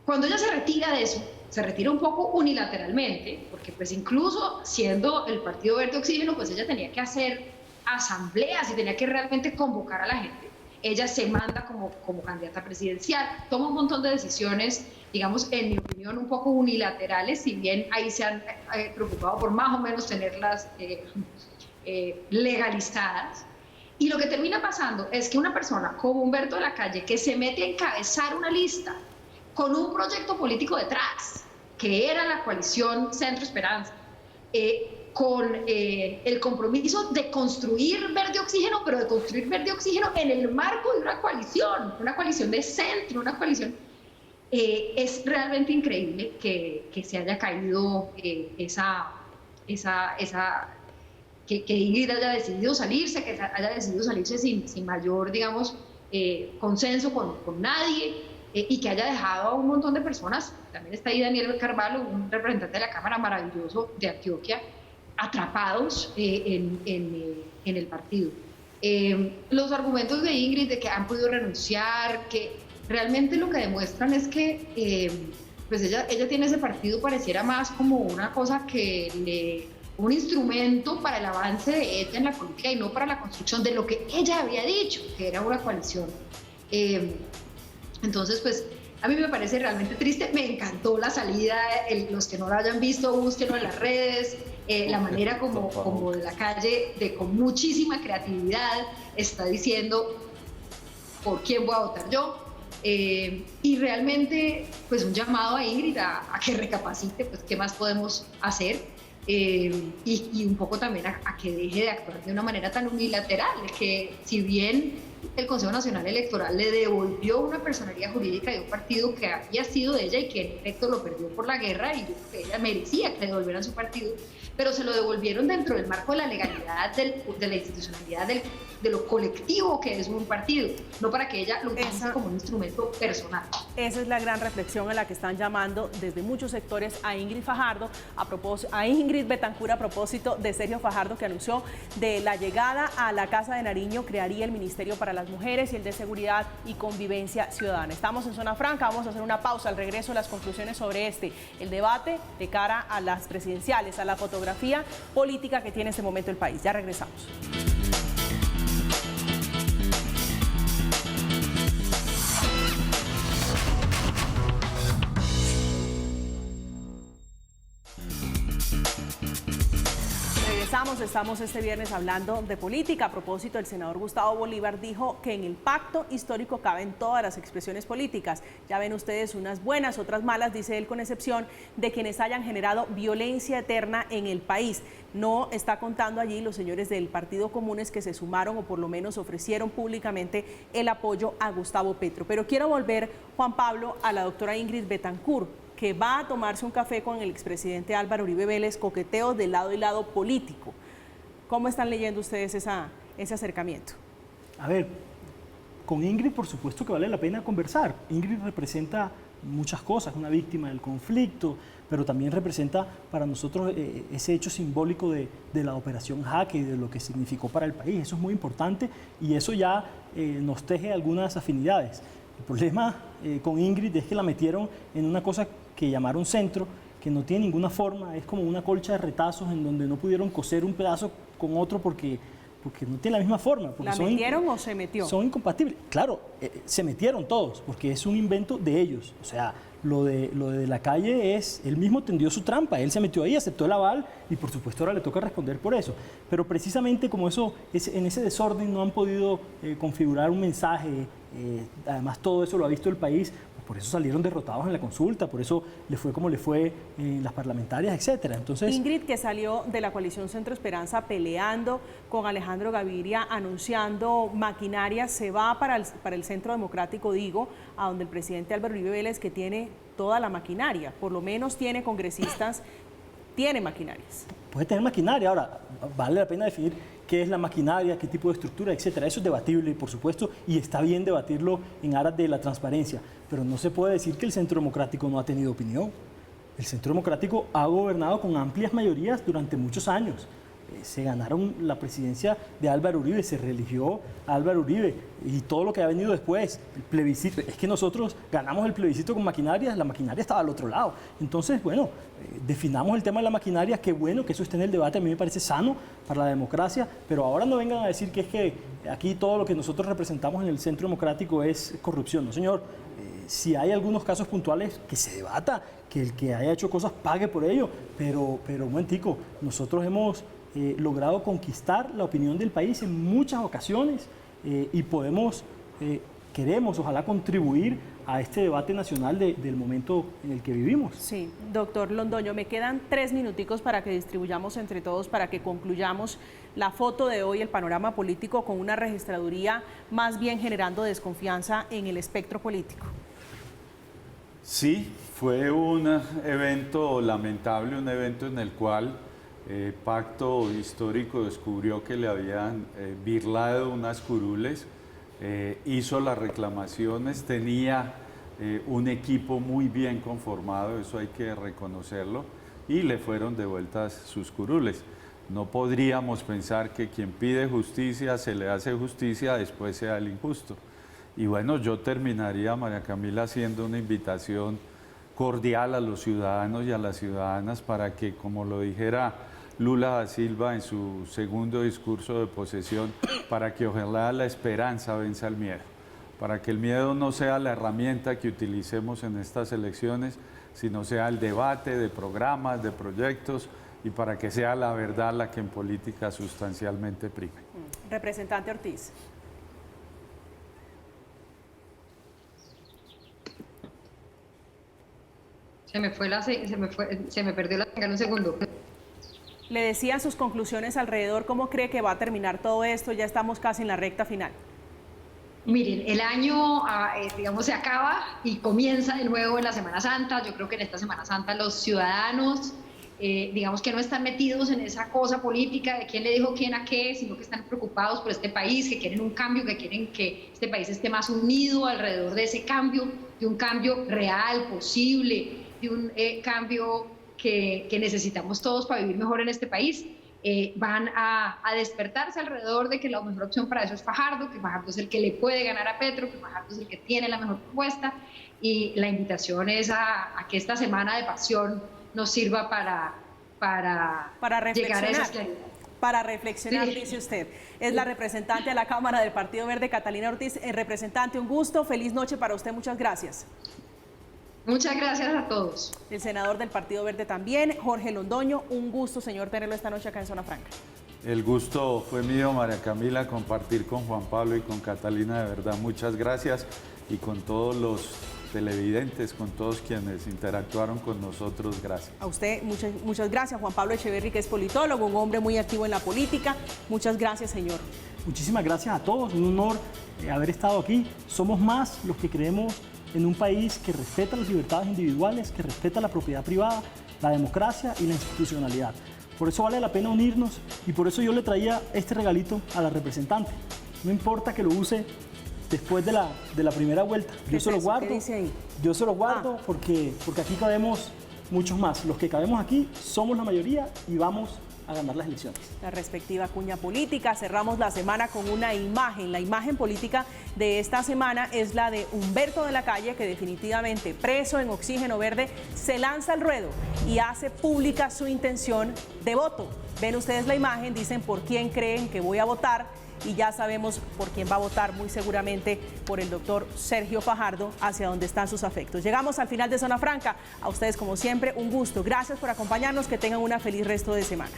Cuando ella se retira de eso, se retira un poco unilateralmente, porque pues incluso siendo el Partido Verde Oxígeno, pues ella tenía que hacer asambleas y tenía que realmente convocar a la gente. Ella se manda como candidata presidencial, toma un montón de decisiones, digamos, en mi opinión, un poco unilaterales, si bien ahí se han preocupado por más o menos tenerlas legalizadas. Y lo que termina pasando es que una persona como Humberto de la Calle, que se mete a encabezar una lista con un proyecto político detrás, que era la coalición Centro Esperanza, con el compromiso de construir Verde Oxígeno, pero de construir Verde Oxígeno en el marco de una coalición de centro, una coalición. Es realmente increíble que se haya caído que Ingrid haya decidido salirse, sin mayor, digamos, consenso con nadie. Y que haya dejado a un montón de personas, también está ahí Daniel Carvalho, un representante de la Cámara maravilloso de Antioquia, atrapados en el partido. Los argumentos de Ingrid de que han podido renunciar, que realmente lo que demuestran es que pues ella tiene ese partido, pareciera más como una cosa un instrumento para el avance de ella en la política y no para la construcción de lo que ella había dicho, que era una coalición. Entonces, pues, a mí me parece realmente triste. Me encantó la salida, los que no la hayan visto, búsquenlo en las redes, la manera como de la Calle, con muchísima creatividad, está diciendo por quién voy a votar yo. Y realmente, pues un llamado a Ingrid a que recapacite, pues qué más podemos hacer, y un poco también a que deje de actuar de una manera tan unilateral, que si bien el Consejo Nacional Electoral le devolvió una personería jurídica de un partido que había sido de ella y que en efecto lo perdió por la guerra, y yo creo que ella merecía que le devolvieran su partido, pero se lo devolvieron dentro del marco de la legalidad, de la institucionalidad, de lo colectivo que es un partido, no para que ella lo utilice como un instrumento personal. Esa es la gran reflexión a la que están llamando desde muchos sectores a Ingrid Fajardo, a Ingrid Betancourt, a propósito de Sergio Fajardo, que anunció de la llegada a la Casa de Nariño crearía el Ministerio para las Mujeres y el de Seguridad y Convivencia Ciudadana. Estamos en Zona Franca, vamos a hacer una pausa. Al regreso, las conclusiones sobre el debate de cara a las presidenciales, a la fotografía política que tiene en este momento el país. Ya regresamos. Estamos este viernes hablando de política. A propósito, el senador Gustavo Bolívar dijo que en el pacto histórico caben todas las expresiones políticas. Ya ven ustedes, unas buenas, otras malas, dice él, con excepción de quienes hayan generado violencia eterna en el país. No está contando allí los señores del Partido Comunes que se sumaron o por lo menos ofrecieron públicamente el apoyo a Gustavo Petro. Pero quiero volver, Juan Pablo, a la doctora Ingrid Betancourt, que va a tomarse un café con el expresidente Álvaro Uribe Vélez, coqueteo de lado y lado político. ¿Cómo están leyendo ustedes ese acercamiento? A ver, con Ingrid por supuesto que vale la pena conversar. Ingrid representa muchas cosas, una víctima del conflicto, pero también representa para nosotros ese hecho simbólico de la operación Jaque y de lo que significó para el país. Eso es muy importante y eso ya nos teje algunas afinidades. El problema con Ingrid es que la metieron en una cosa que llamaron centro, que no tiene ninguna forma, es como una colcha de retazos en donde no pudieron coser un pedazo con otro porque no tiene la misma forma. ¿La metieron o se metió? Son incompatibles. Claro, se metieron todos, porque es un invento de ellos. O sea, lo de la calle es, él mismo tendió su trampa, él se metió ahí, aceptó el aval y por supuesto ahora le toca responder por eso. Pero precisamente como eso, en ese desorden no han podido configurar un mensaje, además todo eso lo ha visto el país, por eso salieron derrotados en la consulta, por eso le fue como le fue en las parlamentarias, etcétera. Entonces, Ingrid, que salió de la coalición Centro Esperanza peleando con Alejandro Gaviria, anunciando maquinaria, se va para el Centro Democrático, digo, a donde el presidente Álvaro Uribe Vélez, que tiene toda la maquinaria, por lo menos tiene congresistas, tiene maquinarias. Puede tener maquinaria, ahora vale la pena definir qué es la maquinaria, qué tipo de estructura, etcétera. Eso es debatible, por supuesto, y está bien debatirlo en aras de la transparencia, pero no se puede decir que el Centro Democrático no ha tenido opinión. El Centro Democrático ha gobernado con amplias mayorías durante muchos años. Se ganaron la presidencia de Álvaro Uribe, se reeligió a Álvaro Uribe y todo lo que ha venido después, el plebiscito. Es que nosotros ganamos el plebiscito con maquinaria, la maquinaria estaba al otro lado. Entonces, bueno, definamos el tema de la maquinaria, qué bueno que eso esté en el debate, a mí me parece sano para la democracia, pero ahora no vengan a decir que es que aquí todo lo que nosotros representamos en el Centro Democrático es corrupción. No, señor, si hay algunos casos puntuales, que se debata, que el que haya hecho cosas pague por ello, pero un momentico, nosotros hemos logrado conquistar la opinión del país en muchas ocasiones y queremos, ojalá, contribuir a este debate nacional del momento en el que vivimos. Sí, doctor Londoño, me quedan 3 minuticos para que distribuyamos entre todos, para que concluyamos la foto de hoy, el panorama político, con una registraduría más bien generando desconfianza en el espectro político. Sí, fue un evento lamentable, un evento en el cual Pacto Histórico descubrió que le habían birlado unas curules, hizo las reclamaciones, tenía un equipo muy bien conformado, eso hay que reconocerlo, y le fueron devueltas sus curules. No podríamos pensar que quien pide justicia se le hace justicia, después sea el injusto. Y bueno, yo terminaría, María Camila, haciendo una invitación cordial a los ciudadanos y a las ciudadanas para que, como lo dijera Lula da Silva en su segundo discurso de posesión, para que ojalá la esperanza venza el miedo, para que el miedo no sea la herramienta que utilicemos en estas elecciones, sino sea el debate de programas, de proyectos, y para que sea la verdad la que en política sustancialmente prime. Representante Ortiz. Se me perdió la señal un segundo. Le decía sus conclusiones alrededor, ¿cómo cree que va a terminar todo esto? Ya estamos casi en la recta final. Miren, el año, digamos, se acaba y comienza de nuevo en la Semana Santa. Yo creo que en esta Semana Santa los ciudadanos, digamos que no están metidos en esa cosa política de quién le dijo quién a qué, sino que están preocupados por este país, que quieren un cambio, que quieren que este país esté más unido alrededor de ese cambio, de un cambio real, posible, de un cambio que necesitamos todos para vivir mejor en este país. Van a despertarse alrededor de que la mejor opción para eso es Fajardo, que Fajardo es el que le puede ganar a Petro, que Fajardo es el que tiene la mejor propuesta, y la invitación es a que esta semana de pasión nos sirva para llegar a esas claridades. Para reflexionar, Sí. dice usted. Es la representante de la Cámara del Partido Verde, Catalina Ortiz. Representante, un gusto, feliz noche para usted, muchas gracias. Muchas gracias a todos. El senador del Partido Verde también, Jorge Londoño, un gusto, señor, tenerlo esta noche acá en Zona Franca. El gusto fue mío, María Camila, compartir con Juan Pablo y con Catalina, de verdad, muchas gracias, y con todos los televidentes, con todos quienes interactuaron con nosotros, gracias. A usted, muchas gracias. Juan Pablo Echeverri, que es politólogo, un hombre muy activo en la política. Muchas gracias, señor. Muchísimas gracias a todos, un honor haber estado aquí. Somos más los que creemos en un país que respeta las libertades individuales, que respeta la propiedad privada, la democracia y la institucionalidad. Por eso vale la pena unirnos y por eso yo le traía este regalito a la representante. No importa que lo use después de la primera vuelta. Yo se lo guardo. ¿Qué dice ahí? Yo se lo guardo porque aquí cabemos muchos más. Los que cabemos aquí somos la mayoría y vamos a ganar las elecciones. La respectiva cuña política. Cerramos la semana con una imagen. La imagen política de esta semana es la de Humberto de la Calle, que definitivamente, preso en Oxígeno Verde, se lanza al ruedo y hace pública su intención de voto. Ven ustedes la imagen, dicen por quién creen que voy a votar, y ya sabemos por quién va a votar, muy seguramente por el doctor Sergio Fajardo, hacia donde están sus afectos. Llegamos al final de Zona Franca. A ustedes, como siempre, un gusto. Gracias por acompañarnos. Que tengan una feliz resto de semana.